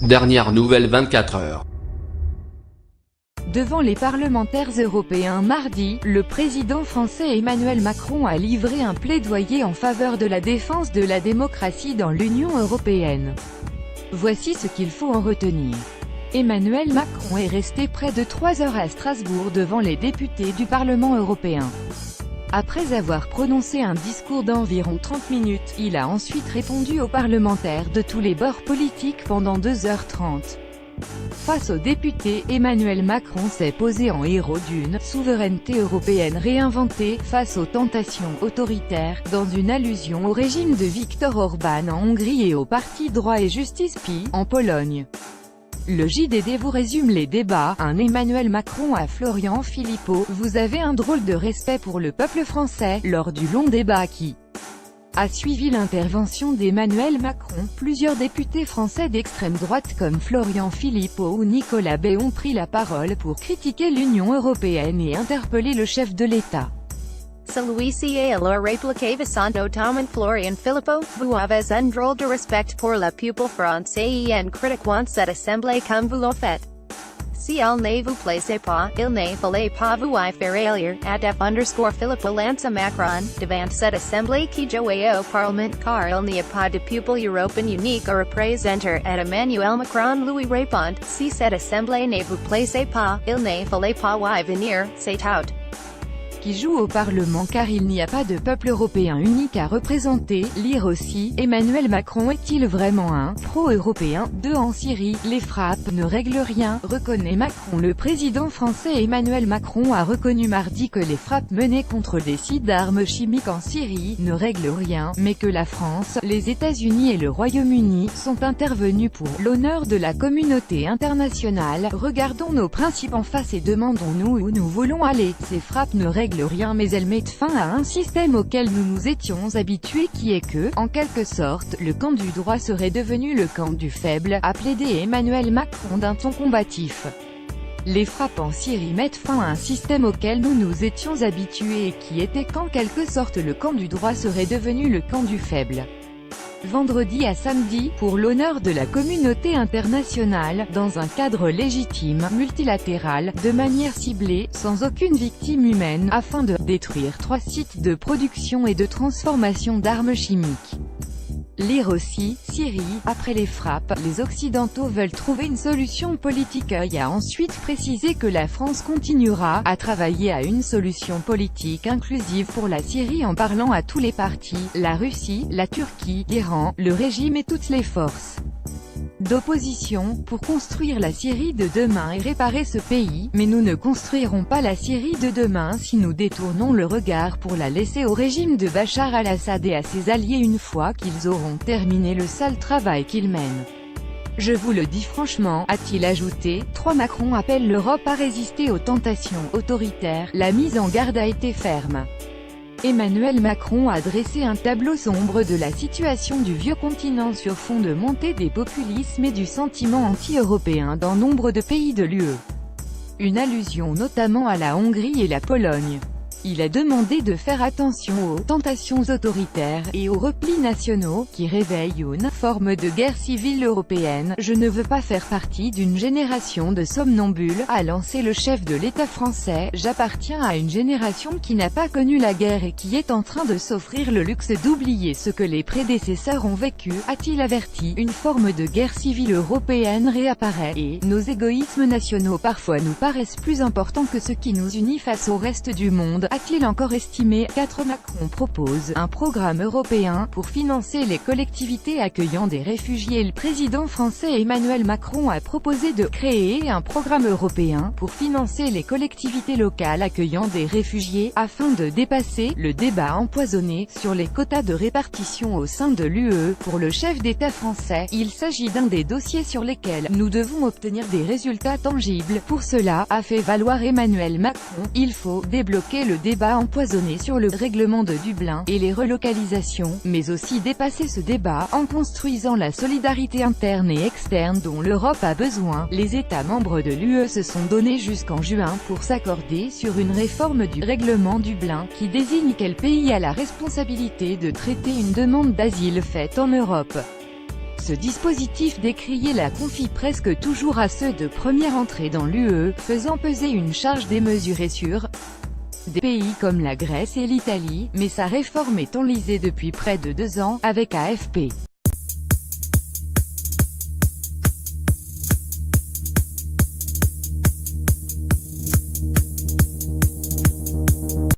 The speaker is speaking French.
Dernière nouvelle 24 heures. Devant les parlementaires européens mardi, le président français Emmanuel Macron a livré un plaidoyer en faveur de la défense de la démocratie dans l'Union européenne. Voici ce qu'il faut en retenir. Emmanuel Macron est resté près de 3 heures à Strasbourg devant les députés du Parlement européen. Après avoir prononcé un discours d'environ 30 minutes, il a ensuite répondu aux parlementaires de tous les bords politiques pendant 2h30. Face aux députés, Emmanuel Macron s'est posé en héros d'une souveraineté européenne réinventée face aux tentations autoritaires, dans une allusion au régime de Viktor Orban en Hongrie et au parti Droit et Justice PiS, en Pologne. Le JDD vous résume les débats. Un Emmanuel Macron à Florian Philippot: vous avez un drôle de respect pour le peuple français. Lors du long débat qui a suivi l'intervention d'Emmanuel Macron, plusieurs députés français d'extrême droite comme Florian Philippot ou Nicolas Bay ont pris la parole pour critiquer l'Union européenne et interpeller le chef de l'État. Celui-ci alors répliqué Vincent Tom and Florian Philippot: vous avez un drôle de respect pour le peuple français et en critiquant cette assemblée comme vous le faites. Si elle ne vous plaisait pas, il ne fallait pas vous y faire élire. @Philippot lance Macron, devant cette assemblée qui jouait au Parlement car il n'y a pas de peuple européen unique à représenter. Emmanuel Macron lui répond: si cette assemblée ne vous plaisait pas, il ne fallait pas y venir, c'est out. Qui joue au Parlement car il n'y a pas de peuple européen unique à représenter. Lire aussi, Emmanuel Macron est-il vraiment un pro-européen? 2 En Syrie, les frappes ne règlent rien, reconnaît Macron. Le président français Emmanuel Macron a reconnu mardi que les frappes menées contre des sites d'armes chimiques en Syrie ne règlent rien, mais que la France, les États-Unis et le Royaume-Uni sont intervenus pour l'honneur de la communauté internationale. Regardons nos principes en face et demandons-nous où nous voulons aller. Ces frappes ne règlent rien, mais elles mettent fin à un système auquel nous nous étions habitués, qui est que, en quelque sorte, le camp du droit serait devenu le camp du faible, a plaidé Emmanuel Macron d'un ton combatif. Les frappes en Syrie mettent fin à un système auquel nous nous étions habitués et qui était qu'en quelque sorte le camp du droit serait devenu le camp du faible. Vendredi à samedi, pour l'honneur de la communauté internationale, dans un cadre légitime, multilatéral, de manière ciblée, sans aucune victime humaine, afin de détruire 3 sites de production et de transformation d'armes chimiques. Lire aussi, Syrie, après les frappes, les Occidentaux veulent trouver une solution politique. Il a ensuite précisé que la France continuera à travailler à une solution politique inclusive pour la Syrie en parlant à tous les partis, la Russie, la Turquie, l'Iran, le régime et toutes les forces d'opposition, pour construire la Syrie de demain et réparer ce pays. Mais nous ne construirons pas la Syrie de demain si nous détournons le regard pour la laisser au régime de Bachar al-Assad et à ses alliés une fois qu'ils auront terminé le sale travail qu'ils mènent. Je vous le dis franchement, a-t-il ajouté. 3 Macron appelle l'Europe à résister aux tentations autoritaires. La mise en garde a été ferme. Emmanuel Macron a dressé un tableau sombre de la situation du vieux continent sur fond de montée des populismes et du sentiment anti-européen dans nombre de pays de l'UE. Une allusion notamment à la Hongrie et la Pologne. Il a demandé de faire attention aux tentations autoritaires et aux replis nationaux qui réveillent une forme de guerre civile européenne. Je ne veux pas faire partie d'une génération de somnambules, a lancé le chef de l'État français. J'appartiens à une génération qui n'a pas connu la guerre et qui est en train de s'offrir le luxe d'oublier ce que les prédécesseurs ont vécu, a-t-il averti. Une forme de guerre civile européenne réapparaît, et nos égoïsmes nationaux parfois nous paraissent plus importants que ce qui nous unit face au reste du monde, a-t-il encore estimé. 4 Macron propose un programme européen pour financer les collectivités accueillant des réfugiés. Le président français Emmanuel Macron a proposé de créer un programme européen pour financer les collectivités locales accueillant des réfugiés, afin de dépasser le débat empoisonné sur les quotas de répartition au sein de l'UE. Pour le chef d'État français, il s'agit d'un des dossiers sur lesquels nous devons obtenir des résultats tangibles. Pour cela, a fait valoir Emmanuel Macron, il faut débloquer le débat empoisonné sur le règlement de Dublin et les relocalisations, mais aussi dépasser ce débat en construisant la solidarité interne et externe dont l'Europe a besoin. Les États membres de l'UE se sont donnés jusqu'en juin pour s'accorder sur une réforme du règlement Dublin qui désigne quel pays a la responsabilité de traiter une demande d'asile faite en Europe. Ce dispositif décrié la confie presque toujours à ceux de première entrée dans l'UE, faisant peser une charge démesurée sur des pays comme la Grèce et l'Italie, mais sa réforme est enlisée depuis près de 2 ans, avec AFP.